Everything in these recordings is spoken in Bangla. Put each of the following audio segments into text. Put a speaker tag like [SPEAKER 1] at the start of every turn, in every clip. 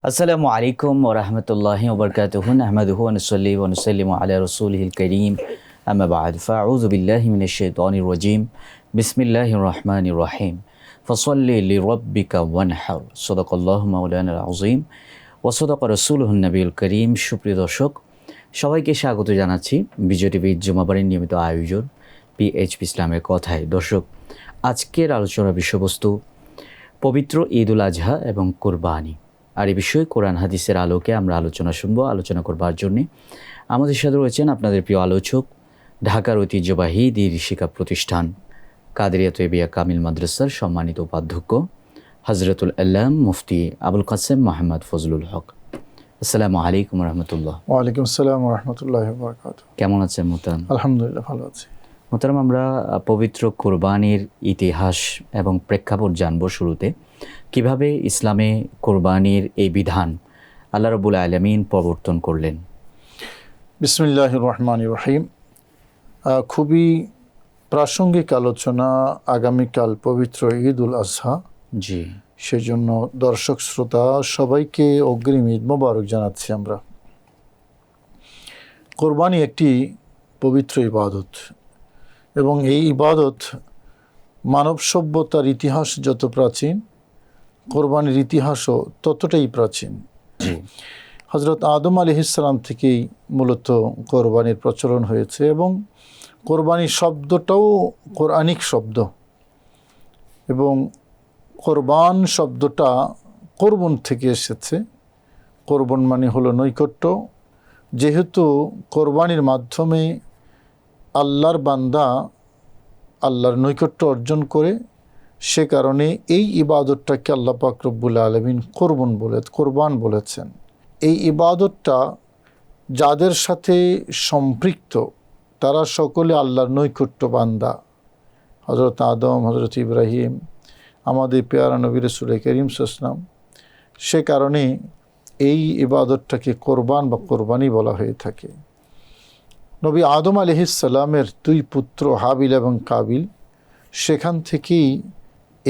[SPEAKER 1] আসসালামু আলাইকুম ওয়া রাহমাতুল্লাহি ওয়া বারাকাতুহু নাহমাদুহু ওয়া নুসাল্লি ওয়া নুসাল্লিমু আলা রাসূলিহিল কারীম আম্মা বা'দ ফাআউযু বিল্লাহি মিনাশ শাইতানির রাজীম বিসমিল্লাহির রহমানির রহিম ফাসাল্লি লিরাব্বিকা ওয়ানহার সাদাকাল্লাহু মাওলানাল আযীম ওয়া সাদাকা রাসূলুহুন নবিয়ুল কারীম। সুপ্রিয় দর্শক, সবাইকে স্বাগত জানাচ্ছি বিজয় টিভির জুমাবারের নিয়মিত আয়োজন পিএইচপি ইসলামের কথায়। দর্শক, আজকের আলোচনার বিষয়বস্তু পবিত্র ঈদ উল আজহা এবং কোরবানি। আর এই বিষয়ে কোরআন হাদিসের আলোকে আমরা আলোচনা শুনবো। আলোচনা করবার জন্যে আমাদের সাথে রয়েছেন আপনাদের প্রিয় আলোচক, ঢাকার ঐতিহ্যবাহী দ্বীন শিক্ষা প্রতিষ্ঠান কাদেরিয়া তৈবিয়া কামিল মাদ্রাসার সম্মানিত উপাধ্যক্ষ হজরতুল আল্লাম মুফতি আবুল কাসেম মোহাম্মদ ফজলুল হক। আসসালামু আলাইকুম রহমতুল্লাহ।
[SPEAKER 2] ওয়ালাইকুম আসসালাম রহমতুল্লাহ বারাকাতুহু।
[SPEAKER 1] কেমন আছেন মোহতারাম?
[SPEAKER 2] আলহামদুলিল্লাহ, ভালো আছি।
[SPEAKER 1] মোহতারাম, আমরা পবিত্র কোরবানির ইতিহাস এবং প্রেক্ষাপট জানব। শুরুতে কিভাবে ইসলামে কোরবানির এই বিধান আল্লাহ রাব্বুল আলামিন প্রবর্তন করলেন?
[SPEAKER 2] বিসমিল্লাহির রহমানির রহিম। খুবই প্রাসঙ্গিক আলোচনা। আগামীকাল পবিত্র ঈদ উল আজহা।
[SPEAKER 1] জি,
[SPEAKER 2] সেজন্য দর্শক শ্রোতা সবাইকে অগ্রিম ঈদ মোবারক জানাচ্ছি আমরা। কোরবানি একটি পবিত্র ইবাদত এবং এই ইবাদত মানব সভ্যতার ইতিহাস যত প্রাচীন, কোরবানির ইতিহাসও ততটাই প্রাচীন।
[SPEAKER 1] জি,
[SPEAKER 2] হজরত আদম আলাইহিসসালাম থেকেই মূলত কোরবানির প্রচলন হয়েছে এবং কোরবানি শব্দটাও কোরআনিক শব্দ এবং কোরবান শব্দটা কোরবন থেকে এসেছে। কোরবন মানে হলো নৈকট্য। যেহেতু কোরবানির মাধ্যমে আল্লাহর বান্দা আল্লাহর নৈকট্য অর্জন করে, সে কারণে এই ইবাদতটাকে আল্লাহ পাক রব্বুল আলামিন কোরবান বলেছেন। এই ইবাদতটা যাদের সাথে সম্পৃক্ত তারা সকলে আল্লাহর নৈকট্য বান্দা। হজরত আদম, হজরত ইব্রাহিম, আমাদের পেয়ারা নবী রাসূল করিম সাল্লাল্লাহু আলাইহি ওয়াসাল্লাম। সে কারণে এই ইবাদতটাকে কোরবান বা কোরবানি বলা হয়ে থাকে। নবী আদম আলাইহিসসালামের দুই পুত্র হাবিল এবং কাবিল, সেখান থেকেই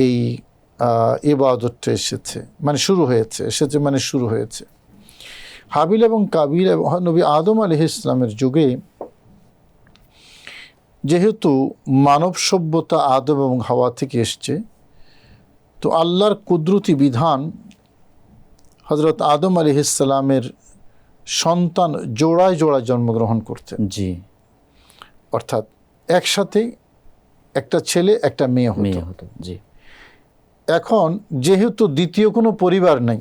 [SPEAKER 2] এই ইবাদতটা শুরু হয়েছে। হাবিল এবং কাবিল এবং নবী আদম আলাইহিসসালামের যুগে যেহেতু মানব সভ্যতা আদম এবং হাওয়া থেকে এসছে, তো আল্লাহর কুদরতি বিধান হজরত আদম আলাইহিসসালামের সন্তান জোড়ায় জোড়ায় জন্মগ্রহণ করতেন।
[SPEAKER 1] জি,
[SPEAKER 2] অর্থাৎ একসাথে একটা ছেলে একটা মেয়ে হতো।
[SPEAKER 1] জি,
[SPEAKER 2] এখন যেহেতু দ্বিতীয় কোনো পরিবার নাই,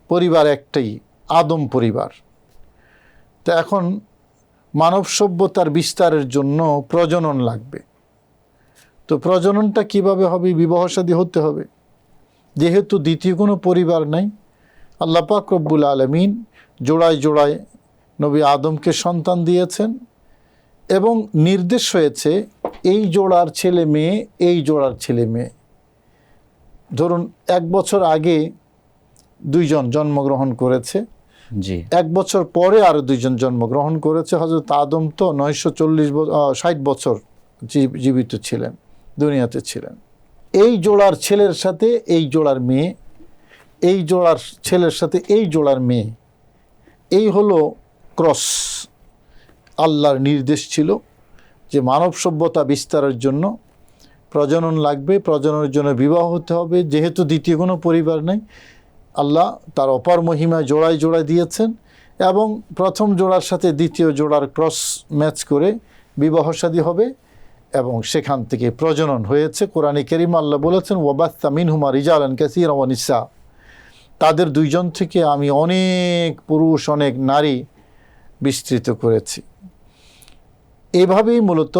[SPEAKER 2] পরিবার একটাই, আদম পরিবার, তো এখন মানব সভ্যতার বিস্তারের জন্য প্রজনন লাগবে। তো প্রজননটা কিভাবে হবে? বিবাহ শাদী হতে হবে। যেহেতু দ্বিতীয় কোনো পরিবার নাই, আল্লাহ পাক রব্বুল আলামিন জোড়ায় জোড়ায় নবী আদমকে সন্তান দিয়েছেন এবং নির্দেশ হয়েছে এই জোড়ার ছেলে মেয়ে, এই জোড়ার ছেলে মেয়ে। ধরুন 1 বছর আগে 2 জন জন্মগ্রহণ করেছে,
[SPEAKER 1] জি,
[SPEAKER 2] 1 বছর পরে আরও 2 জন জন্মগ্রহণ করেছে। হযরত আদম তো 60 বছর জীবিত ছিলেন, দুনিয়াতে ছিলেন। এই জোড়ার ছেলের সাথে এই জোড়ার মেয়ে, এই জোড়ার ছেলের সাথে এই জোড়ার মেয়ে, এই হলো ক্রস। আল্লাহর নির্দেশ ছিল যে মানব সভ্যতা বিস্তারের জন্য প্রজনন লাগবে, প্রজননের জন্য বিবাহ হতে হবে। যেহেতু দ্বিতীয় কোনো পরিবার নেই, আল্লাহ তার অপার মহিমায় জোড়ায় জোড়ায় দিয়েছেন এবং প্রথম জোড়ার সাথে দ্বিতীয় জোড়ার ক্রস ম্যাচ করে বিবাহ শাদী হবে এবং সেখান থেকে প্রজনন হয়েছে। কোরআনে কারীম আল্লাহ বলেছেন, ওয়াবাসসা মিনহুমা রিজালান কাসীরান ওয়া নিসা। তাদের 2 জন থেকে আমি অনেক পুরুষ, অনেক নারী বিস্তৃত করেছি। এভাবেই মূলত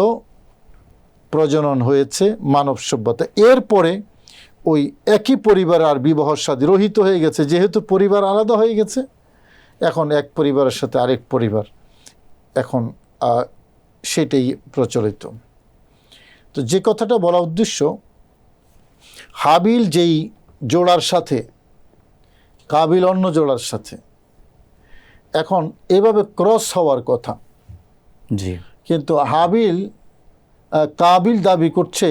[SPEAKER 2] প্রজনন হয়েছে মানব সভ্যতা। এরপরে ওই একই পরিবার আর বিবাহ শাদী রহিত হয়ে গেছে। যেহেতু পরিবার আলাদা হয়ে গেছে, এখন এক পরিবারের সাথে আরেক পরিবার, এখন সেটাই প্রচলিত। তো যে কথাটা বলা উদ্দেশ্য, হাবিল যেই জোড়ার সাথে, কাবিল অন্য জোড়ার সাথে, এখন এভাবে ক্রস হওয়ার কথা।
[SPEAKER 1] জি,
[SPEAKER 2] কিন্তু কাবিল দাবি করছে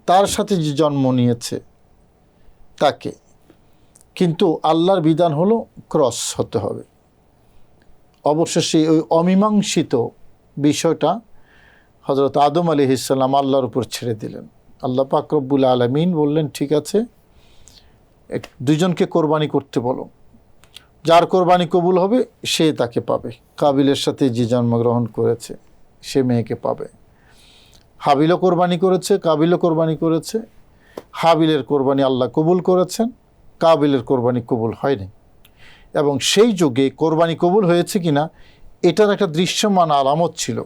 [SPEAKER 2] তার সাথে যে জন্ম নিয়েছে তাকে, কিন্তু আল্লাহর বিধান হলো ক্রস হতে হবে। অবশেষে ওই অমীমাংসিত বিষয়টা হযরত আদম আলাইহিস সালাম আল্লাহর উপর ছেড়ে দিলেন। আল্লাহ পাক রব্বুল আলামিন বললেন, ঠিক আছে, দুইজনকে কোরবানি করতে বলো, যার কোরবানি কবুল হবে সে তাকে পাবে। কাবিলের সাথে যে জন্মগ্রহণ করেছে সে মেয়েকে পাবে। হাবিলও কোরবানি করেছে, কাবিলও কোরবানি করেছে। হাবিলের কোরবানি আল্লাহ কবুল করেছেন, কাবিলের কোরবানি কবুল হয়নি। এবং সেই যুগে কোরবানি কবুল হয়েছে কিনা এটার একটা দৃশ্যমান আলামত ছিল।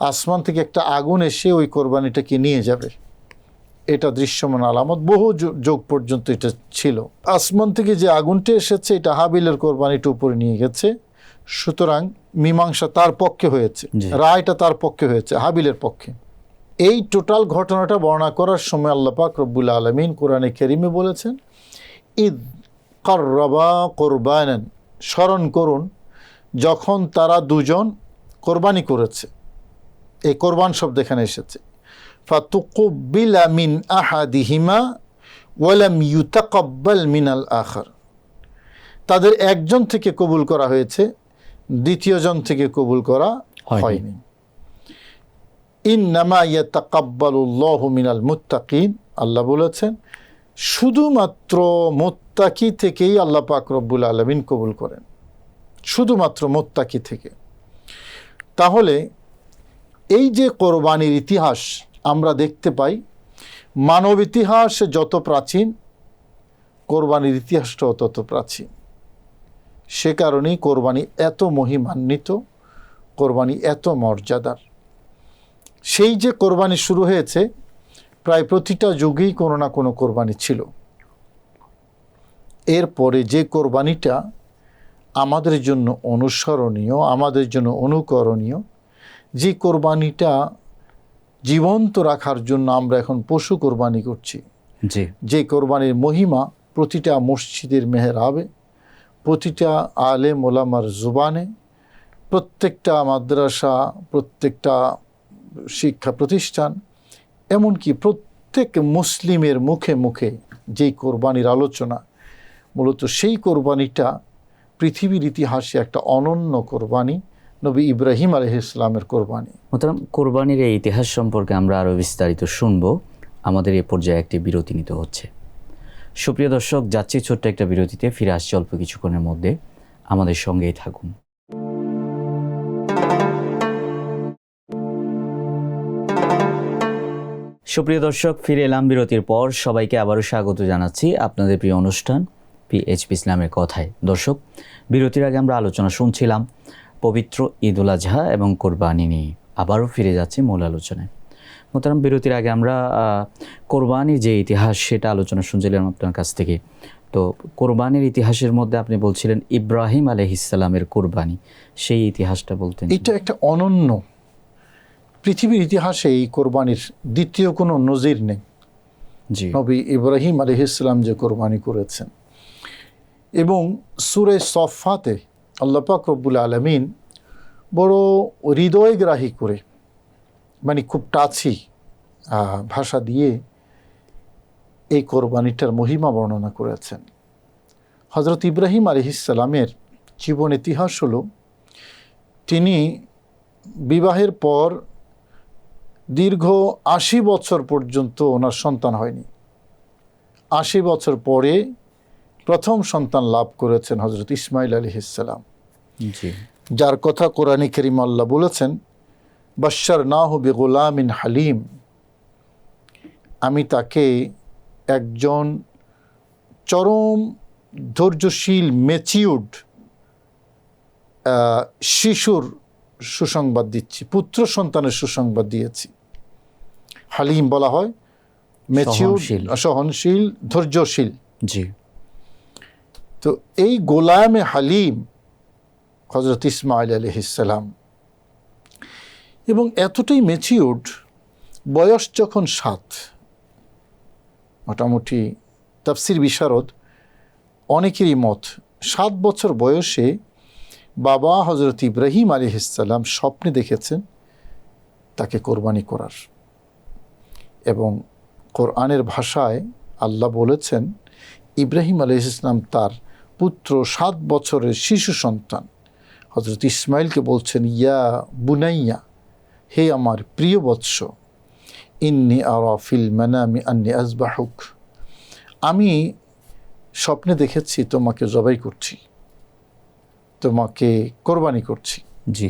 [SPEAKER 2] আসমান থেকে একটা আগুন এসে ওই কোরবানিটাকে নিয়ে যাবে, এটা দৃশ্যমান আলামত। বহু যুগ পর্যন্ত এটা ছিল। আসমান থেকে যে আগুনটা এসেছে এটা হাবিলের কোরবানিটা উপরে নিয়ে গেছে। সুতরাং মীমাংসা তার পক্ষে হয়েছে, রায়টা তার পক্ষে হয়েছে, হাবিলের পক্ষে। এই টোটাল ঘটনাটা বর্ণনা করার সময় আল্লাহ পাক রব্বুল আলামিন কোরআনে কারীমে বলেছেন, ইদ কাররাবা কোরবানান, স্মরণ করুন যখন তারা দুজন কোরবানি করেছে। এই কোরবান শব্দ এখানে এসেছে। ফাতুকুব্বিলা মিন আহাদিহিমা ওয়ালাম ইউতাকাব্বাল মিনাল আখার, তাদের একজন থেকে কবুল করা হয়েছে, দ্বিতীয় জন থেকে কবুল করা হয়নি। ইন্নামা ইয়াতাকাব্বালুল্লাহু মিনাল মুত্তাকিন, আল্লাহ বলেছেন শুধুমাত্র মুত্তাকি থেকেই আল্লাহ পাক রব্বুল আলামিন কবুল করেন, শুধুমাত্র মুত্তাকি থেকে। তাহলে এই যে কোরবানির ইতিহাস আমরা দেখতে পাই, মানব ইতিহাস যত প্রাচীন কোরবানির ইতিহাসটাও তত প্রাচীন। সে কারণেই কোরবানি এত মহিমান্বিত, কোরবানি এত মর্যাদার। সেই যে কোরবানি শুরু হয়েছে, প্রায় প্রতিটা যুগেই কোনো না কোনো কোরবানি ছিল। এরপরে যে কোরবানিটা আমাদের জন্য অনুসরণীয়, আমাদের জন্য অনুকরণীয়, যে কোরবানিটা জীবন্ত রাখার জন্য আমরা এখন পশু কোরবানি করছি, যে কোরবানির মহিমা প্রতিটা মসজিদের মেহরাবে, প্রতিটা আলেম ওলামার জুবানে, প্রত্যেকটা মাদ্রাসা, প্রত্যেকটা শিক্ষা প্রতিষ্ঠান, এমনকি প্রত্যেক মুসলিমের মুখে মুখে যেই কোরবানির আলোচনা, মূলত সেই কোরবানিটা পৃথিবীর ইতিহাসে একটা অনন্য কোরবানি, নবী ইব্রাহিম আলাইহিস সালামের কোরবানি।
[SPEAKER 1] মোহতারাম, কোরবানির এই ইতিহাস সম্পর্কে আমরা আরও বিস্তারিত শুনব। আমাদের এই পর্যায়ে একটি বিরতি নিতে হচ্ছে। সুপ্রিয় দর্শক, যাচ্ছি ছোট্ট একটা বিরতিতে, ফিরে আসছি অল্প কিছুক্ষণের মধ্যে, আমাদের সঙ্গেই থাকুন। সুপ্রিয় দর্শক, ফিরে এলাম বিরতির পর। সবাইকে আবারও স্বাগত জানাচ্ছি আপনাদের প্রিয় অনুষ্ঠান পিএইচপি ইসলামের কথায়। দর্শক, বিরতির আগে আমরা আলোচনা শুনছিলাম পবিত্র ঈদ উল আজহা এবং কোরবানি নিয়ে। আবারও ফিরে যাচ্ছি মূল আলোচনায়। মোহতারাম, বিরতির আগে আমরা কোরবানির যে ইতিহাস সেটা আলোচনা শুনছিলাম আপনার কাছ থেকে। তো কোরবানির ইতিহাসের মধ্যে আপনি বলছিলেন ইব্রাহিম আলাইহিস সালামের কোরবানি, সেই ইতিহাসটা বলতেন।
[SPEAKER 2] এটা একটা অনন্য, পৃথিবীর ইতিহাসে এই কোরবানির দ্বিতীয় কোনো নজির নেই। নবী ইব্রাহিম আলাইহিস সালাম যে কোরবানি করেছেন, এবং সূরা সফফাতে আল্লাহ পাক রব্বুল আলামিন বড় হৃদয়গ্রাহী করে, মানে খুব টাচি ভাষা দিয়ে এই কোরবানিটার মহিমা বর্ণনা করেছেন। হযরত ইব্রাহিম আলাইহিস সালামের জীবন ইতিহাস হলো, তিনি বিবাহের পর দীর্ঘ ৮০ বছর পর্যন্ত ওনার সন্তান হয়নি। ৮০ বছর পরে প্রথম সন্তান লাভ করেছেন হযরত ইসমাইল আলাইহিস সালাম, যার কথা কোরআনে কারীমে আল্লাহ বলেছেন, বাশশারনাহু বিগুলামিন হালিম, আমি তাকে একজন চরম ধৈর্যশীল ম্যাচিউরড শিশুর সুসংবাদ দিচ্ছি, পুত্র সন্তানের সুসংবাদ দিয়েছি। হালিম বলা হয় ম্যাচিউরড, সহনশীল, ধৈর্যশীল।
[SPEAKER 1] জি।
[SPEAKER 2] তো এই গোলামে হালিম হযরত ইসমাইল আলাইহিস সালাম, এবং এতটাই ম্যাচিউরড, বয়স যখন 7, মোটামুটি তাফসির বিশারদ অনেকেরই মত 7 বছর বয়সে বাবা হযরত ইব্রাহিম আলাইহিস সালাম স্বপ্নে দেখেছেন তাকে কোরবানি করার। এবং কোরআনের ভাষায় আল্লাহ বলেছেন, ইব্রাহিম আলাইহিস সালাম তার পুত্র 7 বছরের শিশু সন্তান হযরত ইসমাইলকে বলছেন, ইয়া বুনাইয়া, হে আমার প্রিয় বৎস, ইন্নী আরা ফিল মানামি আন্নী আযবাহুক, আমি স্বপ্নে দেখেছি তোমাকে জবাই করছি, তোমাকে কোরবানি করছি।
[SPEAKER 1] জি।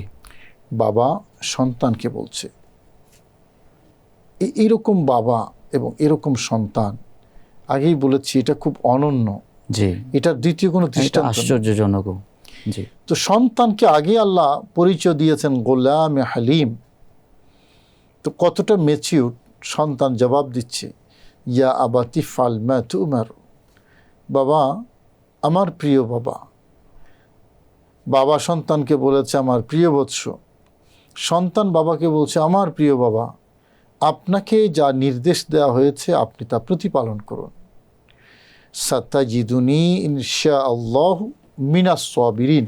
[SPEAKER 2] বাবা সন্তানকে বলছে। এরকম বাবা এবং এরকম সন্তান, আগেই বলেছি এটা খুব অনন্য।
[SPEAKER 1] জি,
[SPEAKER 2] এটার দ্বিতীয় কোনো
[SPEAKER 1] এটা
[SPEAKER 2] দৃষ্টান্ত নেই।
[SPEAKER 1] আশ্চর্যজনক। জি,
[SPEAKER 2] তো সন্তানকে আগে আল্লাহ পরিচয় দিয়েছেন গোলাম হালিম। তো কতটা ম্যাচিউর সন্তান জবাব দিচ্ছে, ইয়া আবাতি ফাল মা তুমার, বাবা, আমার প্রিয় বাবা। বাবা সন্তানকে বলেছে আমার প্রিয় বৎস, সন্তান বাবাকে বলছে আমার প্রিয় বাবা, আপনাকে যা নির্দেশ দেওয়া হয়েছে আপনি তা প্রতিপালন করুন। সাতাজিদুনি ইনশাআল্লাহু মিনাস সাবিরিন,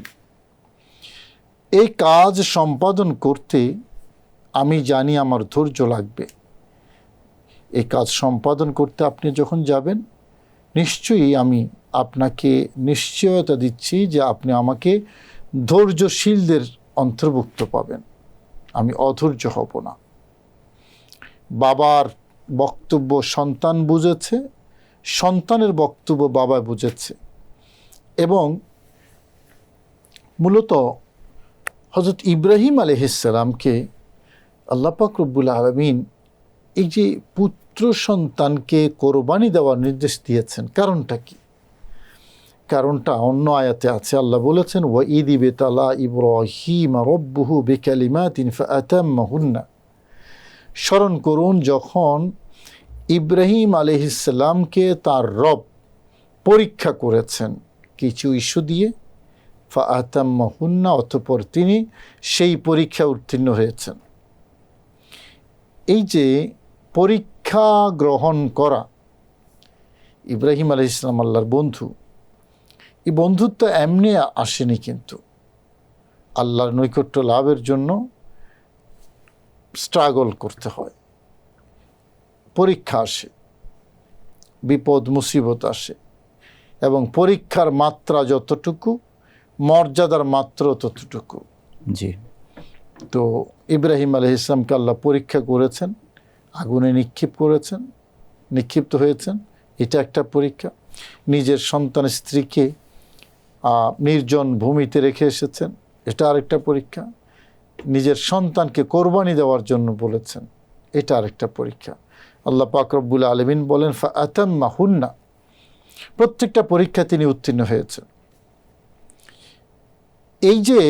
[SPEAKER 2] এই কাজ সম্পাদন করতে আমি জানি আমার ধৈর্য লাগবে। এই কাজ সম্পাদন করতে আপনি যখন যাবেন, নিশ্চয়ই আমি আপনাকে নিশ্চয়তা দিচ্ছি যে আপনি আমাকে ধৈর্যশীলদের অন্তর্ভুক্ত পাবেন, আমি অধৈর্য হব না। বাবার বক্তব্য সন্তান বুঝেছে, সন্তানের বক্তব্য বাবা বুঝেছে। এবং মূলত হযরত ইব্রাহিম আলাইহিস সালামকে আল্লাহ পাক রব্বুল আলামিন এই যে পুত্র সন্তানকে কোরবানি দেওয়ার নির্দেশ দিয়েছেন, কারণটা কি? কারণটা অন্য আয়াতে আছে। আল্লাহ বলেছেন, ওয়া ইদ ইবতালা ইব্রাহিম রাব্বুহু বিকালিমাতিন ফাআতাম্মাহুন্না, স্মরণ করুন যখন ইব্রাহিম আলাইহিস সালামকে তার রব পরীক্ষা করেছেন কিছু ইস্যু দিয়ে, ফাআতাম্মাহুন্না, অতঃপর তিনি সেই পরীক্ষা উত্তীর্ণ হয়েছেন। এই যে পরীক্ষা গ্রহণ করা, ইব্রাহিম আলাইহিস সালাম আল্লাহর বন্ধু, এই বন্ধুত্ব এমনি আসেনি, কিন্তু আল্লাহর নৈকট্য লাভের জন্য স্ট্রাগল করতে হয়, পরীক্ষা আসে, বিপদ মুসিবত আসে, এবং পরীক্ষার মাত্রা যতটুকু মর্যাদার মাত্র ততটুকু।
[SPEAKER 1] জি।
[SPEAKER 2] তো ইব্রাহিম আলাইহিস সালামকে আল্লাহ পরীক্ষা করেছেন, আগুনে নিক্ষিপ্ত হয়েছেন, এটা একটা পরীক্ষা। নিজের সন্তান স্ত্রীকে নির্জন ভূমিতে রেখে এসেছেন, এটা আরেকটা পরীক্ষা। নিজের সন্তানকে কোরবানি দেওয়ার জন্য বলেছেন, এটা আরেকটা পরীক্ষা। আল্লাহ পাক রব্বুল আলামিন বলেন, ফাআতাম্মাহুন্না, প্রত্যেকটা পরীক্ষা তিনি উত্তীর্ণ হয়েছেন। এই যে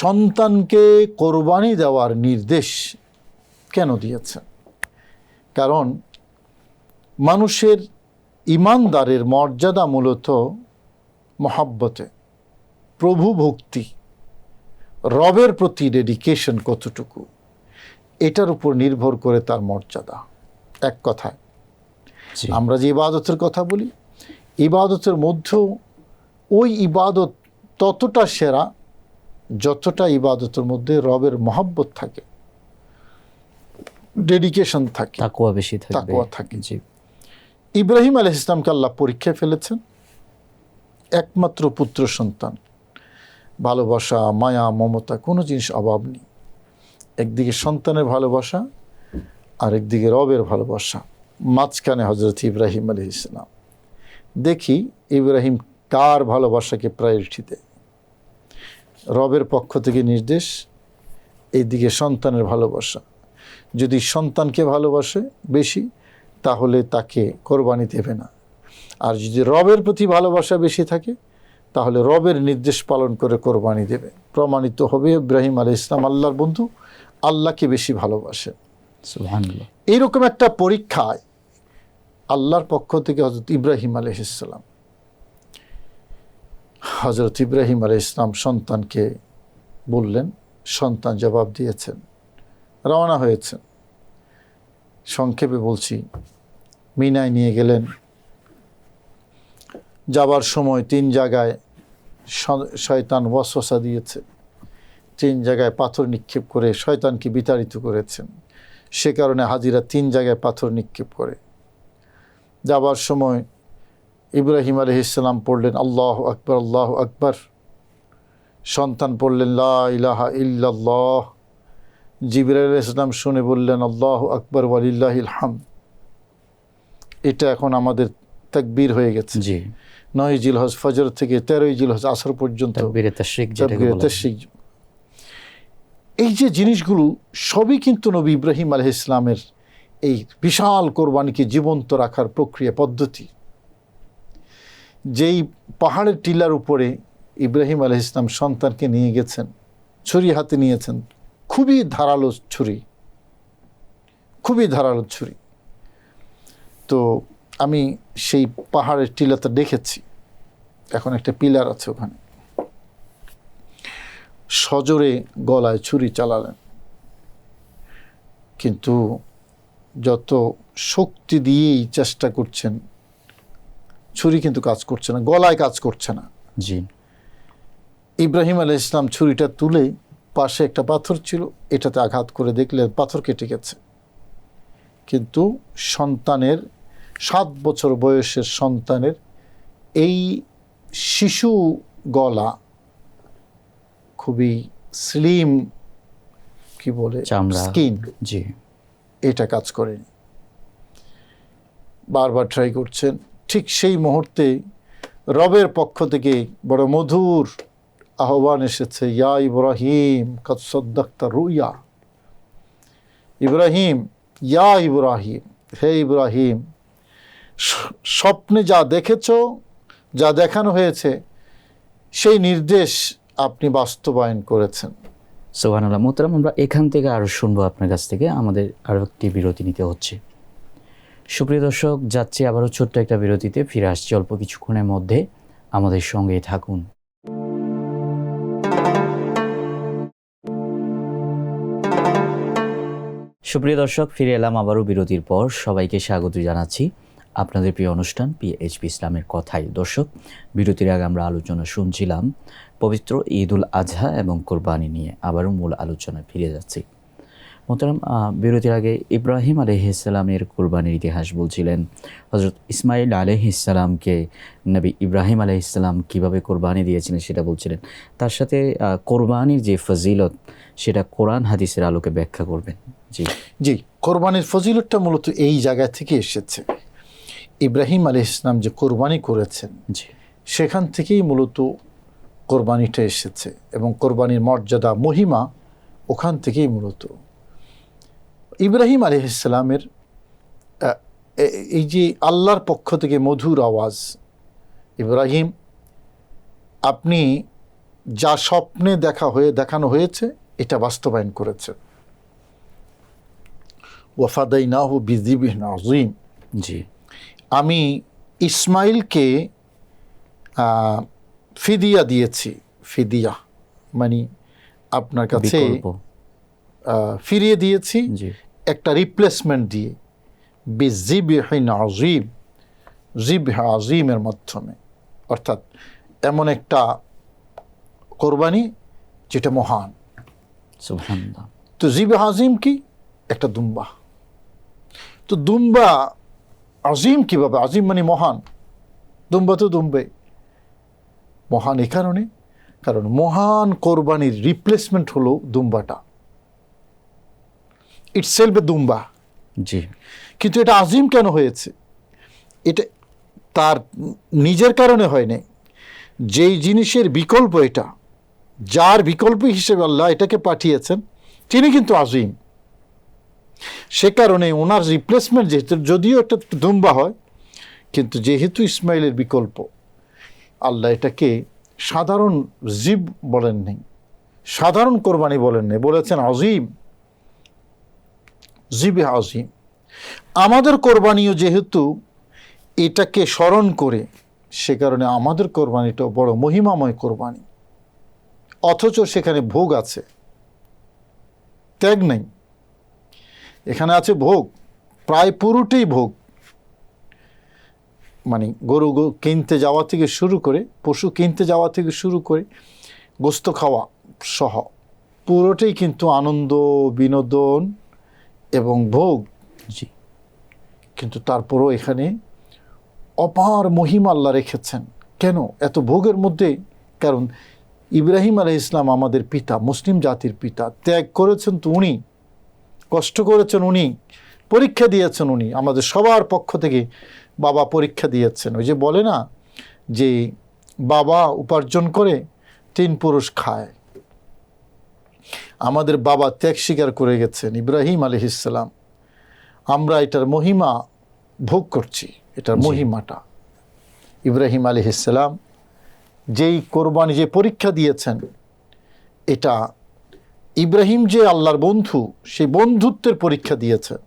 [SPEAKER 2] সন্তানকে কোরবানি দেওয়ার নির্দেশ কেন দিয়েছেন? কারণ মানুষের ইমানদারের মর্যাদা মূলত মহাব্বতে, প্রভু ভক্তি, রবের প্রতি ডেডিকেশন কতটুকু, এটার উপর নির্ভর করে তার মর্যাদা। এক কথায়
[SPEAKER 1] জি।
[SPEAKER 2] আমরা যে ইবাদতের কথা বলি, ইবাদতের মধ্যেও ওই ইবাদত ততটা সেরা যতটা ইবাদতের মধ্যে রবের মহব্বত থাকে, ডেডিকেশন থাকে,
[SPEAKER 1] তাকওয়া বেশি থাকবে।
[SPEAKER 2] তাকওয়া থাকে।
[SPEAKER 1] জি।
[SPEAKER 2] ইব্রাহিম আলাইহিস সালামকে আল্লাহ পরীক্ষায় ফেলেছেন, একমাত্র পুত্র সন্তান, ভালোবাসা, মায়া, মমতা, কোনো জিনিস অভাব নেই। একদিকে সন্তানের ভালোবাসা, আর একদিকে রবের ভালোবাসা, মাঝখানে হযরত ইব্রাহিম আলাইহিস সালাম। দেখি ইব্রাহিম কার ভালোবাসাকে প্রায়োরিটি দেয়। রবের পক্ষ থেকে নির্দেশ, এইদিকে সন্তানের ভালোবাসা। যদি সন্তানকে ভালোবাসে বেশি, তাহলে তাকে কোরবানি দেবে না। আর যদি রবের প্রতি ভালোবাসা বেশি থাকে, তাহলে রবের নির্দেশ পালন করে কোরবানি দেবে। প্রমাণিত হবে ইব্রাহিম আলাইহিস সালাম আল্লাহর বন্ধু, আল্লাহকে বেশি ভালোবাসে।
[SPEAKER 1] সুবহানাল্লাহ।
[SPEAKER 2] এইরকম একটা পরীক্ষায় আল্লাহর পক্ষ থেকে হযরত ইব্রাহিম আলাইহিস সালাম, হযরত ইব্রাহিম আলাইহিস সালাম সন্তানকে বললেন, সন্তান জবাব দিয়েছেন, রওনা হয়েছেন। সংক্ষেপে বলছি, মিনায় নিয়ে গেলেন। যাবার সময় 3 জায়গায় শয়তান ওয়াসওয়াসা দিয়েছে, 3 জায়গায় পাথর নিক্ষেপ করে শয়তানকে বিতাড়িত করেছেন। সে কারণে হাজিরা 3 জায়গায় পাথর নিক্ষেপ করে। যাবার সময় ইব্রাহিম আলাইহিসসালাম পড়লেন আল্লাহু আকবার আল্লাহু আকবার, সন্তান পড়লেন লা ইলাহা ইল্লাল্লাহ, জিবরাইল আলাইহিস সালাম শুনে বললেন আল্লাহু আকবার ওয়ালিল্লাহিল হামদ। এটা এখন আমাদের তাকবীর হয়ে গেছে।
[SPEAKER 1] জি,
[SPEAKER 2] 9 জিলহজ ফজর থেকে 13 জিলহজ আসর পর্যন্ত
[SPEAKER 1] তাকবীরে তাশরিক যেটাকে
[SPEAKER 2] তাকবীরে
[SPEAKER 1] বলা হয়।
[SPEAKER 2] তাশরিক। এই যে জিনিসগুলো সবই কিন্তু নবী ইব্রাহিম আলাইহিস সালামের এই বিশাল কোরবানিকে জীবন্ত রাখার প্রক্রিয়া পদ্ধতি। যেই পাহাড়ের টিলার উপরে ইব্রাহিম আলাইহিস সালাম সন্তানকে নিয়ে গেছেন, ছুরি হাতে নিয়েছেন, খুবই ধারালো ছুরি, খুবই ধারালো ছুরি। তো আমি সেই পাহাড়ের টিলাটা দেখেছি, এখন একটা পিলার আছে ওখানে। সজোরে গলায় ছুরি চালালেন, কিন্তু যত শক্তি দিয়েই চেষ্টা করছেন ছুরি কিন্তু কাজ করছে না, গলায় কাজ করছে না।
[SPEAKER 1] জি,
[SPEAKER 2] ইব্রাহিম আলাইহিস সালাম ছুরিটা তুলে পাশে একটা পাথর ছিল, এটাতে আঘাত করে দেখলেন পাথর কেটে গেছে। কিন্তু সন্তানের 7 বছর বয়সের সন্তানের এই শিশু গলা খুবই স্লিম, কি বলে,
[SPEAKER 1] চামড়া।
[SPEAKER 2] স্কিন,
[SPEAKER 1] জি,
[SPEAKER 2] এটা কাজ করেনি। বারবার ট্রাই করছেন। ঠিক সেই মুহূর্তে রবের পক্ষ থেকে বড় মধুর আহ্বান এসেছে, ইয়া ইব্রাহিম কাদ সাদ্দাকতা রুইয়া। ইব্রাহিম, ইয়া ইব্রাহিম, হে ইব্রাহিম, স্বপ্নে যা দেখেছ, যা দেখানো হয়েছে, সেই নির্দেশ আপনি বাস্তবায়ন করেছেন।
[SPEAKER 1] সুবহানাল্লাহ। মোহতারাম, আমরা এখান থেকে আরও শুনবো আপনার কাছ থেকে। আমাদের আরও একটি বিরতি নিতে হচ্ছে। সুপ্রিয় দর্শক, যাচ্ছি আবারও ছোট্ট একটা বিরতিতে, ফিরে আসছি অল্প কিছুক্ষণের মধ্যে। আমাদের সঙ্গেই থাকুন। সুপ্রিয় দর্শক, ফিরে এলাম আবারও বিরতির পর। সবাইকে স্বাগত জানাচ্ছি আপনাদের প্রিয় অনুষ্ঠান পিএইচপি ইসলামের কথাই। দর্শক, বিরতির আগে আমরা আলোচনা শুনছিলাম পবিত্র ঈদ উল আজহা এবং কোরবানি নিয়ে। আবারও মূল আলোচনায় ফিরে যাচ্ছি। মোহতারাম, বিরতির আগে ইব্রাহিম আলাইহিসসালামের কোরবানির ইতিহাস বলছিলেন। হযরত ইসমাইল আলাইহিসসালামকে নবী ইব্রাহিম আলাইহিসসালাম কীভাবে কোরবানি দিয়েছিলেন সেটা বলছিলেন। তার সাথে কোরবানির যে ফজিলত সেটা কোরআন হাদিসের আলোকে ব্যাখ্যা করবেন। জি
[SPEAKER 2] জি, কোরবানির ফজিলতটা মূলত এই জায়গা থেকে এসেছে। ইব্রাহিম আলাইহিস সালাম যে কোরবানি করেছেন,
[SPEAKER 1] জি
[SPEAKER 2] সেখান থেকেই মূলত কোরবানিটা এসেছে, এবং কোরবানির মর্যাদা মহিমা ওখান থেকেই মূলত। ইব্রাহিম আলাইহিস সালামের এই যে আল্লাহর পক্ষ থেকে মধুর আওয়াজ, ইব্রাহিম, আপনি যা স্বপ্নে দেখানো হয়েছে এটা বাস্তবায়ন করেছে। ওয়াফাদাইনাহু বিযিবহিন আযীম,
[SPEAKER 1] জি
[SPEAKER 2] আমি ইসমাইলকে ফিদিয়া দিয়েছি। ফিদিয়া মানে আপনার কাছে
[SPEAKER 1] বিকল্প।
[SPEAKER 2] ফিরিয়ে দিয়েছি
[SPEAKER 1] জি
[SPEAKER 2] একটা রিপ্লেসমেন্ট দিয়ে, বিযিবহিন আযীম, জিবহ আযীমের মাধ্যমে, অর্থাৎ এমন একটা কোরবানি যেটা মহান।
[SPEAKER 1] সুবহানাল্লাহ।
[SPEAKER 2] তো জিবহ আযীম কি? একটা দুম্বা। তো দুম্বা আজিম কিভাবে? আজিম মানে মহান। দুম্বা তো দুম্বে মহান এই কারণে, কারণ মহান কোরবানির রিপ্লেসমেন্ট হলো দুম্বাটা, ইটসেলফ এ দুম্বা।
[SPEAKER 1] জি
[SPEAKER 2] কিন্তু এটা আজিম কেন হয়েছে? এটা তার নিজের কারণে হয় নাই। যেই জিনিসের বিকল্প এটা, যার বিকল্প হিসেবে আল্লাহ এটাকে পাঠিয়েছেন, তিনি কিন্তু আজিম। সে কারণে ওনার রিপ্লেসমেন্ট যেহেতু, যদিও একটা দুম্বা হয়, কিন্তু যেহেতু ইসমাইলের বিকল্প, আল্লাহ এটাকে সাধারণ জিব বলেন নাই, সাধারণ কোরবানি বলেন নাই, বলেছেন আজিম, জিবে আজিম। আমাদের কোরবানিও যেহেতু এটাকে স্মরণ করে, সে কারণে আমাদের কোরবানিটাও বড় মহিমাময় কোরবানি। অথচ সেখানে ভোগ আছে, ত্যাগ নেই। এখানে আছে ভোগ, প্রায় পুরোটাই ভোগ। মানে গরু কিনতে যাওয়া থেকে শুরু করে, পশু কিনতে যাওয়া থেকে শুরু করে, গোস্ত খাওয়া সহ পুরোটাই কিন্তু আনন্দ, বিনোদন এবং ভোগ।
[SPEAKER 1] জি
[SPEAKER 2] কিন্তু তারপরও এখানে অপার মহিমা আল্লাহ রেখেছেন। কেন এত ভোগের মধ্যে? কারণ ইব্রাহিম আলাইহিস সালাম আমাদের পিতা, মুসলিম জাতির পিতা। ত্যাগ করেছেন তো উনি, কষ্ট করেছেন উনি, পরীক্ষা দিয়েছেন উনি, আমাদের সবার পক্ষ থেকে বাবা পরীক্ষা দিয়েছেন। ওই যে বলে না যে বাবা উপার্জন করে 3 পুরুষ খায়, আমাদের বাবা ত্যাগ স্বীকার করে গেছেন ইব্রাহিম আলাইহিস সালাম। আমরা এটার মহিমা ভোগ করছি, এটার মহিমাটা। ইব্রাহিম আলাইহিস সালাম যেই কোরবানি, যে পরীক্ষা দিয়েছেন, এটা ইব্রাহিম যে আল্লাহর বন্ধু, সেই বন্ধুত্বের পরীক্ষা দিয়েছেন।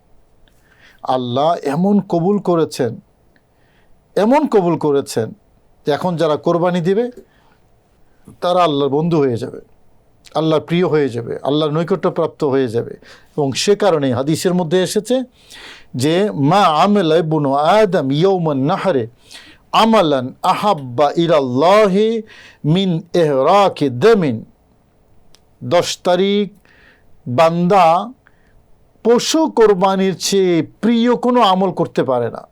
[SPEAKER 2] আল্লাহ এমন কবুল করেছেন, এমন কবুল করেছেন যে এখন যারা কোরবানি দিবে তারা আল্লাহর বন্ধু হয়ে যাবে, আল্লাহর প্রিয় হয়ে যাবে, আল্লাহর নৈকট্যপ্রাপ্ত হয়ে যাবে। এবং সে কারণে হাদিসের মধ্যে এসেছে যে মা আমেলা ইবনু আদম ইয়াউমান নাহরে আমালান আহাব্বা ইলাল্লাহি মিন ইহরাকি দামিন। 10 তারিখ বান্দা পশু কোরবানির চেয়ে প্রিয় কোনো আমল করতে পারে না।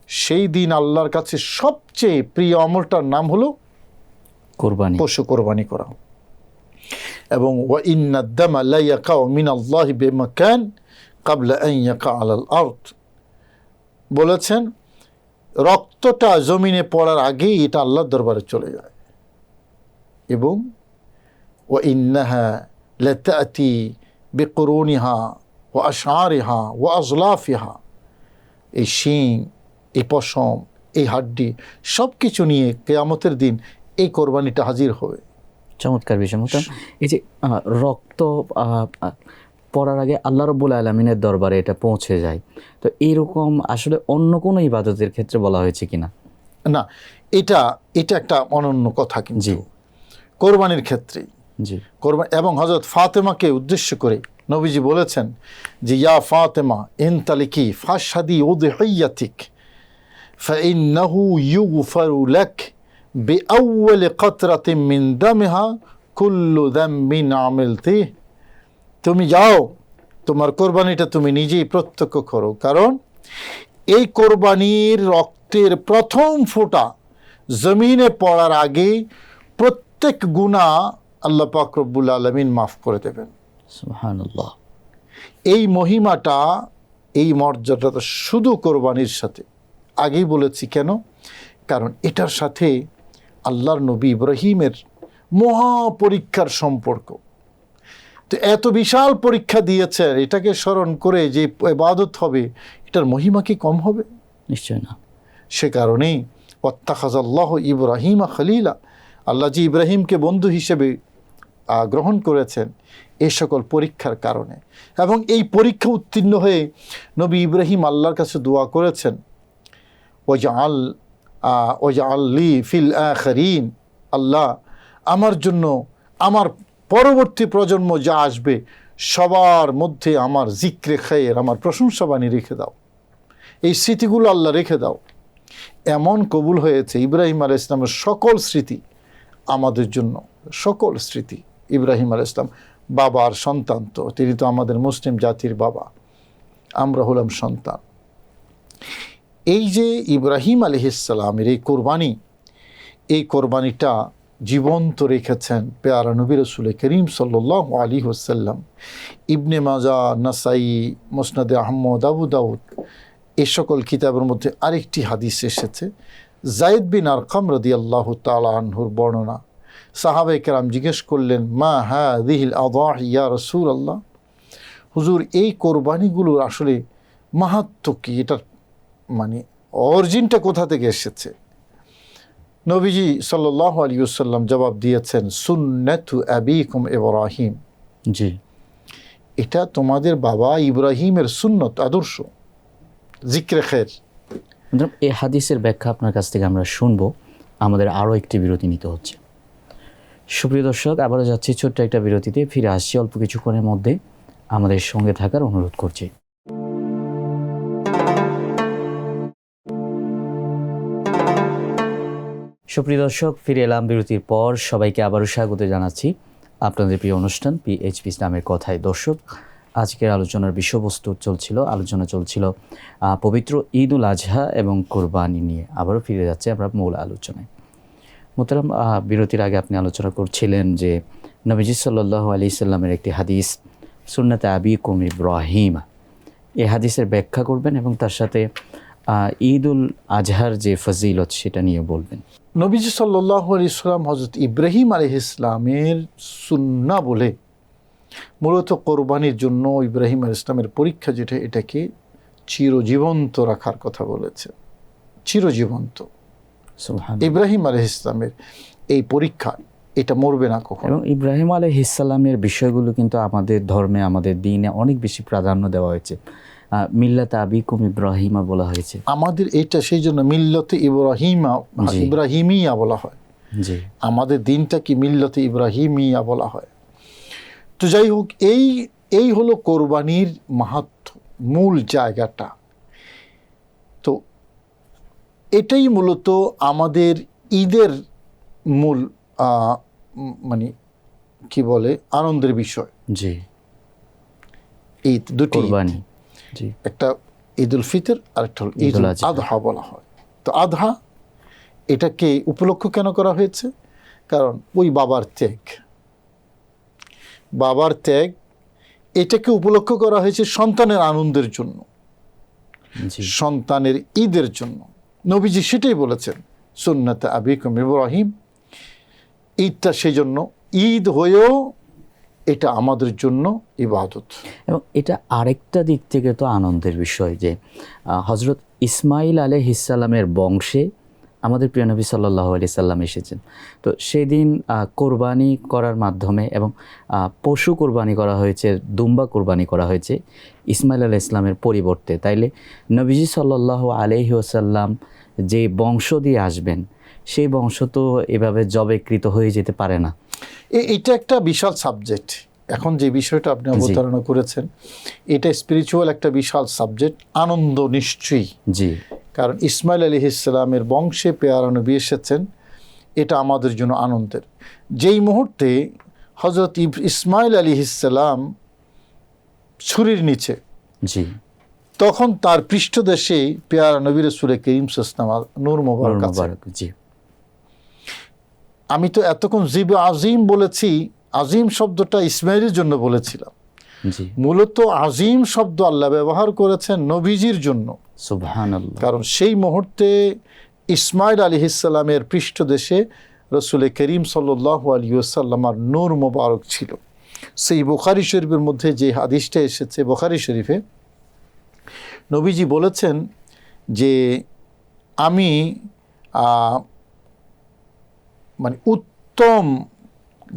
[SPEAKER 2] সেই দিন আল্লাহর কাছে সবচেয়ে প্রিয় আমলটার নাম হলো
[SPEAKER 1] কোরবানি,
[SPEAKER 2] পশু কোরবানি করা। এবং ওয়া ইন্নাদ দামা লা ইয়াকাউ মিনাল্লাহি বিমাকান ক্বাবলা আন ইয়াকা আলাল আরদ, বলেছেন রক্তটা জমিনে পড়ার আগেই এটা আল্লাহর দরবারে চলে যায়। এবং ওয়া ইন্নাহা লাতাতি বিকুরুনিহা ওয়া আশআরিহা ওয়া আজলাফিহা, এই শিং, এই পশম, এই হাড্ডি সব কিছু নিয়ে কিয়ামতের দিন এই কোরবানিটা হাজির হবে।
[SPEAKER 1] চমৎকার বিষয়। এই যে রক্ত পড়ার আগে আল্লাহ রাব্বুল আলামিনের দরবারে এটা পৌঁছে যায়, তো এইরকম আসলে অন্য কোনো ইবাদতের ক্ষেত্রে বলা হয়েছে কিনা?
[SPEAKER 2] না, এটা একটা অনন্য কথা। কিন্তু
[SPEAKER 1] জি,
[SPEAKER 2] কোরবানির ক্ষেত্রে
[SPEAKER 1] জি,
[SPEAKER 2] কোরবানি। এবং হযরত ফাতেমাকে উদ্দেশ্য করে নবীজি বলেছেন যে ইয়া ফাতেমা ইনতালিকি ফাশহাদি উযহিয়াতিক ফাইন্নাহু ইউগফারু লাক বিআউয়ালি কাতরাতিন মিন দামিহা কুল্লু দামবিন আমিলতি। তুমি যাও, তোমার কোরবানিটা তুমি নিজেই প্রত্যক্ষ করো, কারণ এই কোরবানির রক্তের প্রথম ফোঁটা জমিনে পড়ার আগে প্রত্যেক গুনাহ আল্লাহ পাক রব্বুল আলামিন মাফ করে দেবেন।
[SPEAKER 1] সুবহানাল্লাহ।
[SPEAKER 2] এই মহিমাটা, এই মর্যাদাটা শুধু কোরবানির সাথে। আগেই বলেছি কেন, কারণ এটার সাথে আল্লাহর নবী ইব্রাহিমের মহা পরীক্ষার সম্পর্ক। তো এত বিশাল পরীক্ষা দিয়েছেন, এটাকে স্মরণ করে যে ইবাদত হবে, এটার মহিমা কি কম হবে?
[SPEAKER 1] নিশ্চয় না।
[SPEAKER 2] সে কারণেই ওয়াত্তাখাযাল্লাহু ইব্রাহিমা খলিলা, আল্লাহ জি ইব্রাহিমকে বন্ধু হিসেবে গ্রহণ করেছেন এই সকল পরীক্ষার কারণে। এবং এই পরীক্ষা উত্তীর্ণ হয়ে নবী ইব্রাহিম আল্লাহর কাছে দোয়া করেছেন ওয়াজআল লি ফিল আখিরিন, আল্লাহ আমার জন্য আমার পরবর্তী প্রজন্ম যা আসবে সবার মধ্যে আমার জিক্রে খায়ের, আমার প্রশংসাবাণী রেখে দাও, এই স্মৃতিগুলো আল্লাহ রেখে দাও। এমন কবুল হয়েছে ইব্রাহিম আলাইহিস সালামের সকল স্মৃতি আমাদের জন্য, সকল স্মৃতি। ইব্রাহিম আলাইহিস সালাম বাবার সন্তান, তো তিনি তো আমাদের মুসলিম জাতির বাবা, আমরা হলাম সন্তান। এই যে ইব্রাহিম আলাইহিস সালামের এই কোরবানি, এই কোরবানিটা জীবন্ত রেখেছেন পেয়ারা নবী রাসূল করিম সাল্লাল্লাহু আলাইহি ওয়াসাল্লাম। ইবনে মাজা, নাসাই, মুসনাদে আহমদ, আবু দাউদ, এই সকল কিতাবের মধ্যে আরেকটি হাদিস এসেছে, যায়েদ বিন আরকাম রাদিয়াল্লাহু তাআলা আনহুর বর্ণনা। সাহাবায়ে কেরাম জিজ্ঞেস করলেন, মা হাযিহিল আযাহি ইয়া রাসূলুল্লাহ, হুজুর এই কোরবানিগুলোর আসলে মাহাত্ম্য কি, এটার মানে অরিজিনটা কোথা থেকে এসেছে? নবীজি সাল্লাল্লাহু আলাইহি ওয়াসাল্লাম জবাব দিয়েছেন, সুন্নাতু আবিকুম ইব্রাহিম।
[SPEAKER 1] জি,
[SPEAKER 2] এটা তোমাদের বাবা ইব্রাহিমের সুন্নত, আদর্শ, জিক্রে খের।
[SPEAKER 1] এই হাদিসের ব্যাখ্যা আপনার কাছ থেকে আমরা শুনবো। আমাদের আরও একটি বিরতি নিতে হচ্ছে। সুপ্রিয় দর্শক, আবারও যাচ্ছি ছোট্ট একটা বিরতিতে, ফিরে আসছি অল্প কিছুক্ষণের মধ্যে। আমাদের সঙ্গে থাকার অনুরোধ করছি। সুপ্রিয় দর্শক, ফিরে এলাম বিরতির পর। সবাইকে আবারও স্বাগত জানাচ্ছি আপনাদের প্রিয় অনুষ্ঠান পিএইচপি ইসলামের কথায়। দর্শক, আজকের আলোচনার বিষয়বস্তু আলোচনা চলছিল পবিত্র ঈদ উল আজহা এবং কোরবানি নিয়ে। আবারও ফিরে যাচ্ছে আমরা মূল আলোচনায়। মোহতারাম, বিরতির আগে আপনি আলোচনা করছিলেন যে নবীজি সাল্লাল্লাহু আলাইহি সাল্লামের একটি হাদিস সুন্নাতে আবিকুম ইব্রাহিম, এই হাদিসের ব্যাখ্যা করবেন এবং তার সাথে ঈদ উল আজহার যে ফজিলত সেটা নিয়ে বলবেন।
[SPEAKER 2] নবীজি সাল্লাল্লাহু আলাইহি সাল্লাম হযরত ইব্রাহিম আলাইহিস সালামের সুন্নাহ বলে মূলত কোরবানির জন্য ইব্রাহিম আলাইহিস সালামের পরীক্ষা যেটা, এটাকে চিরজীবন্ত রাখার কথা বলেছেন। চিরজীবন্ত
[SPEAKER 1] সুবহানাল্লাহ।
[SPEAKER 2] ইব্রাহিম আলাইহিস সালামের এই পরীক্ষা, এটা মরবে না কখনো।
[SPEAKER 1] এবং ইব্রাহিম আলাইহিস সালামের বিষয়গুলো কিন্তু আমাদের ধর্মে, আমাদের দ্বীনে অনেক বেশি প্রাধান্য দেওয়া হয়েছে। মিল্লাত আবিকুম ইব্রাহিমা বলা হয়েছে
[SPEAKER 2] আমাদের এটা সেই জন্য মিল্লতে ইব্রাহিমিয়া বলা হয়।
[SPEAKER 1] জি,
[SPEAKER 2] আমাদের দিনটা কি মিল্লতে ইব্রাহিমিয়া বলা হয়। তো যাই হোক, এই হলো কোরবানির মাহাত্ম্য, মূল জায়গাটা। তো এটাই মূলত আমাদের ঈদের মূল মানে কি বলে আনন্দের বিষয়।
[SPEAKER 1] জি,
[SPEAKER 2] ঈদ দুটি,
[SPEAKER 1] কোরবানি, জি,
[SPEAKER 2] একটা ঈদ উল ফিতর আর একটা হল ঈদ উল আযহা বলা হয়। তো আযহা এটাকে উপলক্ষ কেন করা হয়েছে? কারণ ওই বাবার ত্যাগ, এটাকে উপলক্ষ করা হয়েছে সন্তানের আনন্দের জন্য, সন্তানের ঈদের জন্য। নবীজি সেটাই বলেছেন, সুন্নাতে আবিকুম ইব্রাহিম। ঈদটা সেই জন্য ঈদ হয়েও এটা আমাদের জন্য ইবাদত।
[SPEAKER 1] এবং এটা আরেকটা দিক থেকে তো আনন্দের বিষয় যে হজরত ইসমাইল আলাইহিস সালামের বংশে আমাদের প্রিয় নবী সাল্লাল্লাহু আলাইহি সাল্লাম এসেছেন। তো সেদিন কোরবানি করার মাধ্যমে এবং পশু কোরবানি করা হয়েছে, দুম্বা কোরবানি করা হয়েছে ইসমাইল আলাইহিস সালামের পরিবর্তে। তাইলে নবীজি সাল্লাল্লাহু আলাইহি ওয়াসাল্লাম যে বংশ দিয়ে আসবেন, সেই বংশ তো এভাবে জবেকৃত হয়ে যেতে পারে না।
[SPEAKER 2] এটা একটা বিশাল সাবজেক্ট। এখন যে বিষয়টা আপনি অবতারণা করেছেন, এটা স্পিরিচুয়াল একটা বিশাল সাবজেক্ট। আনন্দ নিশ্চয়ই,
[SPEAKER 1] জি,
[SPEAKER 2] কারণ ইসমাইল আলাইহিস সালামের বংশে পেয়ারা নবী এসেছেন, এটা আমাদের জন্য আনন্দের। যেই মুহূর্তে হযরত ইসমাইল আলাইহিস সালাম ছুরির নিচে,
[SPEAKER 1] জি,
[SPEAKER 2] তখন তার পৃষ্ঠদেশে পেয়ারা নবী রাসূল করিম সাল্লাল্লাহু আলাইহি ওয়াসাল্লাম নূর মোবারক আছে।
[SPEAKER 1] জি,
[SPEAKER 2] আমি তো এতক্ষণ জিব আজিম বলেছি, আজিম শব্দটা ইসমাইলের জন্য বলেছিলাম।
[SPEAKER 1] জি,
[SPEAKER 2] মূলত আজিম শব্দ আল্লাহ ব্যবহার করেছেন নবীজির জন্য।
[SPEAKER 1] সুবহানাল্লাহ।
[SPEAKER 2] কারণ সেই মুহূর্তে ইসমাইল আলাইহিস সালামের পৃষ্ঠদেশে রাসূল করিম সাল্লাল্লাহু আলাইহি ওয়াসাল্লামের নূর মোবারক ছিল। সেই বুখারী শরীফের মধ্যে যে হাদিসটা এসেছে, বুখারী শরীফে নবীজি বলেছেন যে আমি মানে উত্তম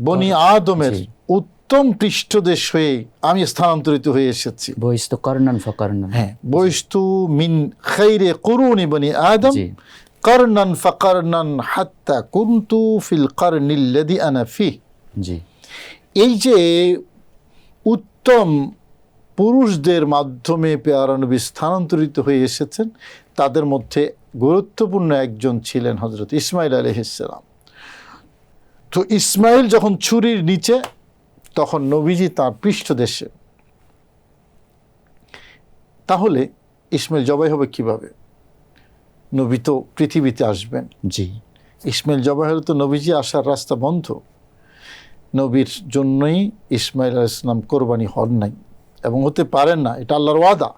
[SPEAKER 2] বনি আদমের উত্তম পৃষ্ঠদেশ হয়ে আমি স্থানান্তরিত হয়ে এসেছি।
[SPEAKER 1] বহিস্তু করনান ফাকারনান,
[SPEAKER 2] হ্যাঁ, বহিস্তু মিন খাইরে কুরুনি বনি আদম করনান ফাকারনান হাত্তা কুনতু ফিল কারনিল্লাযী আনা ফিহ।
[SPEAKER 1] জি,
[SPEAKER 2] এই যে উত্তম পুরুষদের মাধ্যমে পেয়ারা নবী স্থানান্তরিত হয়ে এসেছেন, তাদের মধ্যে গুরুত্বপূর্ণ একজন ছিলেন হযরত ইসমাইল আলাইহিস সালাম। তো ইসমাইল যখন ছুরির নিচে, তখন নবীজি তার পৃষ্ঠদেশে। তাহলে ইসমাইল জবাই হবে কিভাবে? নবী তো পৃথিবীতে আসবেন।
[SPEAKER 1] জি,
[SPEAKER 2] ইসমাইল জবাই হলে তো নবীজি আসার রাস্তা বন্ধ। নবীর জন্যই ইসমাইল আলাইহিস সালাম কোরবানি হন নাই এবং হতে পারেন না, এটা আল্লাহর ওয়াদা।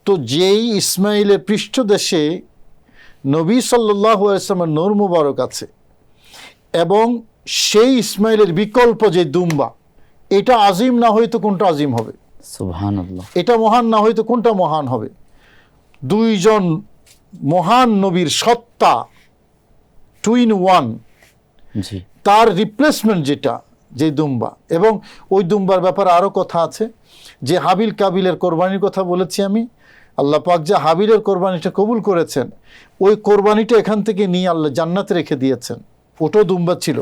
[SPEAKER 2] তো যেই ইসমাইলের পৃষ্ঠদেশে নবী সাল্লাল্লাহু আলাইহি ওয়াসাল্লামের নূর মুবারক আছে এবং সেই ইসমাইলের বিকল্প যে দুম্বা, এটা আজিম না হয়তো কোনটা আজিম হবে?
[SPEAKER 1] সুবহানাল্লাহ।
[SPEAKER 2] এটা মহান না হয়তো কোনটা মহান হবে? দুইজন মহান নবীর সত্তা, টুইন ওয়ান,
[SPEAKER 1] জি,
[SPEAKER 2] তার রিপ্লেসমেন্ট যেটা, যে দুম্বা। এবং ওই দুম্বার ব্যাপারে আরও কথা আছে, যে হাবিল কাবিলের কোরবানির কথা বলেছি আমি। আল্লাহ পাক যে হাবিলের কোরবানিটা কবুল করেছেন, ওই কোরবানিটা এখান থেকে নিয়ে আল্লাহ জান্নাতে রেখে দিয়েছেন। ওটাও দুম্বা ছিল।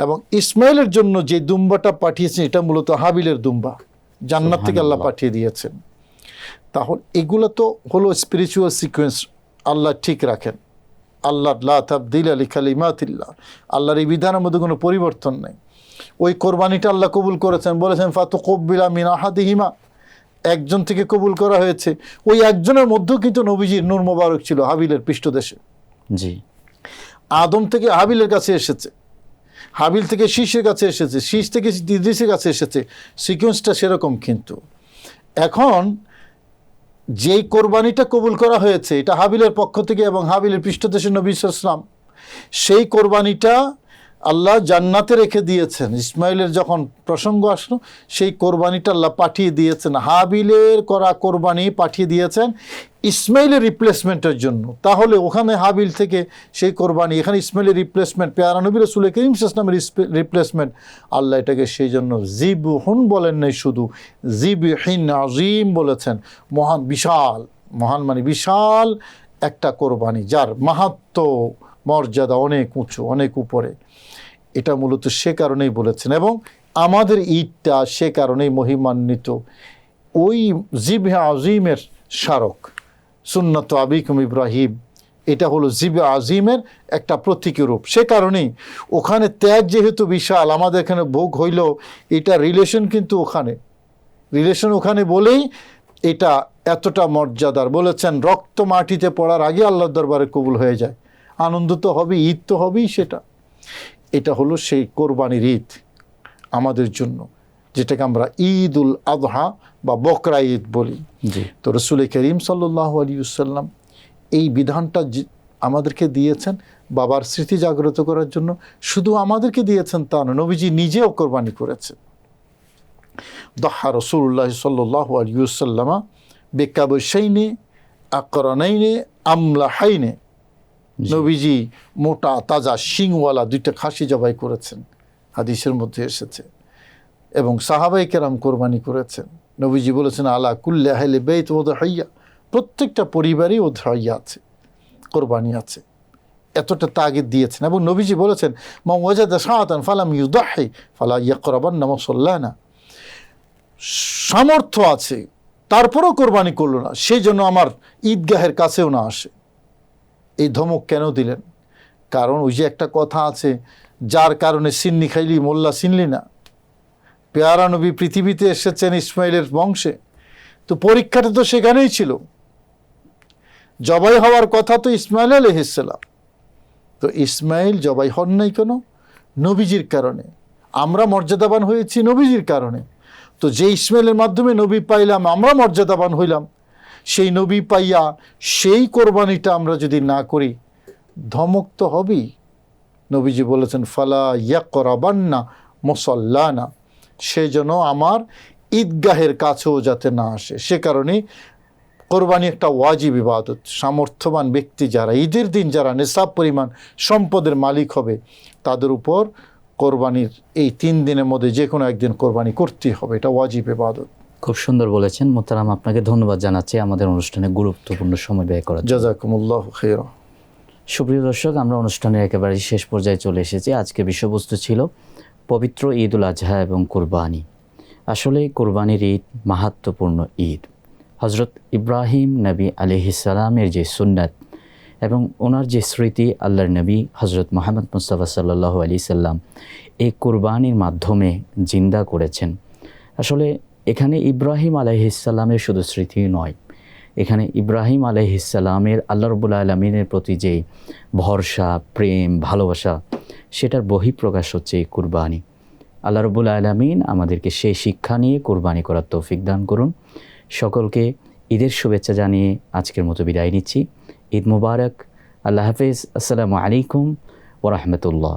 [SPEAKER 2] এবং ইসমাইলের জন্য যে দুম্বাটা পাঠিয়েছেন, এটা মূলত হাবিলের দুম্বা, জান্নাত থেকে আল্লাহ পাঠিয়ে দিয়েছেন। তাহলে এগুলো তো হলো স্পিরিচুয়াল সিকোয়েন্স আল্লাহ ঠিক রাখেন। আল্লাহ লা তাবদিলা লিকালিমাতিল্লাহ, আল্লাহর এই বিধানের মধ্যে কোনো পরিবর্তন নেই। ওই কোরবানিটা আল্লাহ কবুল করেছেন, বলেছেন ফাতুকুব্বিলা মিন আহাদিহিমা, একজন থেকে কবুল করা হয়েছে। ওই একজনের মধ্যেও কিন্তু নবীজির নূর মোবারক ছিল হাবিলের পৃষ্ঠদেশে।
[SPEAKER 1] জি।
[SPEAKER 2] আদম থেকে হাবিলের কাছে এসেছে, হাবিল থেকে শীষের কাছে এসেছে, শীষ থেকে ইদ্রিসের কাছে এসেছে, সিকোয়েন্সটা সেরকম। কিন্তু এখন যেই কোরবানিটা কবুল করা হয়েছে এটা হাবিলের পক্ষ থেকে এবং হাবিলের পৃষ্ঠদেশে নবী সাল্লাল্লাহু আলাইহি ওয়াসাল্লাম, সেই কোরবানিটা আল্লাহ জান্নাতে রেখে দিয়েছেন। ইসমাইলের যখন প্রসঙ্গ আসলো, সেই কোরবানিটা আল্লাহ পাঠিয়ে দিয়েছেন, হাবিলের করা কোরবানি পাঠিয়ে দিয়েছেন ইসমাইলের রিপ্লেসমেন্টের জন্য। তাহলে ওখানে হাবিল থেকে সেই কোরবানি, এখানে ইসমাইলের রিপ্লেসমেন্ট, পেয়ারা নবী রাসূল করিম সাল্লাল্লাহু আলাইহি ওয়াসাল্লামের রিপ্লেসমেন্ট। আল্লাহ এটাকে সেই জন্য জিবহুন বলেন নাই, শুধু জিবহিন আযীম বলেছেন। মহান, বিশাল, মহান মানে বিশাল একটা কোরবানি, যার মাহাত্ম্য মর্যাদা অনেক উঁচু, অনেক উপরে। এটা মূলত সে কারণেই বলেছেন। এবং আমাদের ঈদটা সে কারণেই মহিমান্বিত, ওই জিবহে আযীমের স্মারক। সুন্নাত আবিকুম ইব্রাহিম, এটা হলো জিবে আযীমের একটা প্রতীকী রূপ। সে কারণেই ওখানে ত্যাগ যেহেতু বিশাল, আমাদের এখানে ভোগ হইল, এটা রিলেশন কিন্তু ওখানে, রিলেশন ওখানে বলেই এটা এতটা মর্যাদার। বলেছেন রক্ত মাটিতে পড়ার আগে আল্লাহর দরবারে কবুল হয়ে যায়। আনন্দ তো হবে, ঈদ তো হবেই সেটা। এটা হলো সেই কোরবানির ঈদ আমাদের জন্য, যেটাকে আমরা ঈদ উল আযহা বা বকরা ঈদ বলি। তো রাসূল করিম সাল্লাল্লাহু আলাইহি ওয়াসাল্লাম এই বিধানটা আমাদেরকে দিয়েছেন বাবার স্মৃতি জাগ্রত করার জন্য। শুধু আমাদেরকে দিয়েছেন তা নয়, নবীজি নিজেও কোরবানি করেছেন। দাহা রাসূলুল্লাহ সাল্লাল্লাহু আলাইহি ওয়াসাল্লাম বিকাবশাইনি আকরানাইনি আমলাহাইনি, নবীজি মোটা তাজা শিংওয়ালা দুইটা খাসি জবাই করেছেন, হাদিসের মধ্যে এসেছে। এবং সাহাবায়ে কেরাম কোরবানি করেছেন। নবীজি বলেছেন আলা কুল্লি আহলি বাইত উযহিয়া, প্রত্যেকটা পরিবারই উযহিয়া আছে, কোরবানি আছে। এতটা তাগিদ দিয়েছেন। এবং নবীজি বলেছেন মা ওয়াজাদা শাআতান ফালাম ইউদাহি ফালা ইয়াকরাবান্না মুসাল্লানা, সামর্থ্য আছে তারপরও কোরবানি করলো না, সেই জন্য আমার ঈদগাহের কাছেও না আসে। এই ধমক কেন দিলেন? কারণ ওই যে একটা কথা আছে, যার কারণে সিন্নি খাইলি মোল্লা চিনলি না। পেয়ারা নবী পৃথিবীতে এসেছেন ইসমাইলের বংশে, তো পরীক্ষাটা তো সেখানেই ছিল। জবাই হওয়ার কথা তো ইসমাইল আলাইহিস সালাম, তো ইসমাইল জবাই হন নাই কেন? নবীজির কারণে। আমরা মর্যাদাবান হয়েছি নবীজির কারণে। তো যে ইসমাইলের মাধ্যমে নবী পাইলাম, আমরা মর্যাদাবান হইলাম। সেই নবী পাইয়া সেই কোরবানিটা আমরা যদি না করি, ধমক তো হবেই। নবীজি বলেছেন ফালা ইয়াকরাবান্না মুসাল্লানা, সে যেন আমার ঈদগাহের কাছেও যাতে না আসে। সে কারণে কোরবানি একটা ওয়াজিব ইবাদত। সামর্থ্যবান ব্যক্তি যারা, ঈদের দিন যারা নিসাব পরিমাণ সম্পদের মালিক হবে, তাদের উপর কোরবানির এই 3 দিনের মধ্যে যে কোনো একদিন কোরবানি করতেই হবে, এটা ওয়াজিব ইবাদত।
[SPEAKER 1] খুব সুন্দর বলেছেন মোহতারাম, আপনাকে ধন্যবাদ জানাচ্ছি আমাদের অনুষ্ঠানে গুরুত্বপূর্ণ সময় ব্যয় করার জন্য।
[SPEAKER 2] জাযাকুমুল্লাহু খাইরা।
[SPEAKER 1] সুপ্রিয় দর্শক, আমরা অনুষ্ঠানের একেবারে শেষ পর্যায়ে চলে এসেছি। আজকে বিষয়বস্তু ছিল পবিত্র ঈদ উল আজহা এবং কোরবানি। আসলে কোরবানির ঈদ মাহাত্ম্যপূর্ণ ঈদ। হজরত ইব্রাহিম নবী আলাইহিস সালামের যে সুন্নাত এবং ওনার যে স্মৃতি আল্লাহর নবী হজরত মুহাম্মদ মুস্তাফা সাল্লাল্লাহু আলাইহি সাল্লাম এই কোরবানির মাধ্যমে জিন্দা করেছেন। আসলে এখানে ইব্রাহিম আলাইহিস সালামের শুধু স্মৃতি নয়, এখানে ইব্রাহিম আলাইহিস সালামের আল্লাহ রাব্বুল আলামিনের প্রতি যে ভরসা, প্রেম, ভালোবাসা, সেটার বহিঃপ্রকাশ হচ্ছে এই কুরবানি। আল্লাহ রাব্বুল আলামিন আমাদেরকে সেই শিক্ষা নিয়ে কুরবানি করার তৌফিক দান করুন। সকলকে ঈদের শুভেচ্ছা জানিয়ে আজকের মতো বিদায় নিচ্ছি। ঈদ মুবারক। আল্লাহ হাফেজ। আসসালামু আলাইকুম ওয়া রাহমাতুল্লাহ।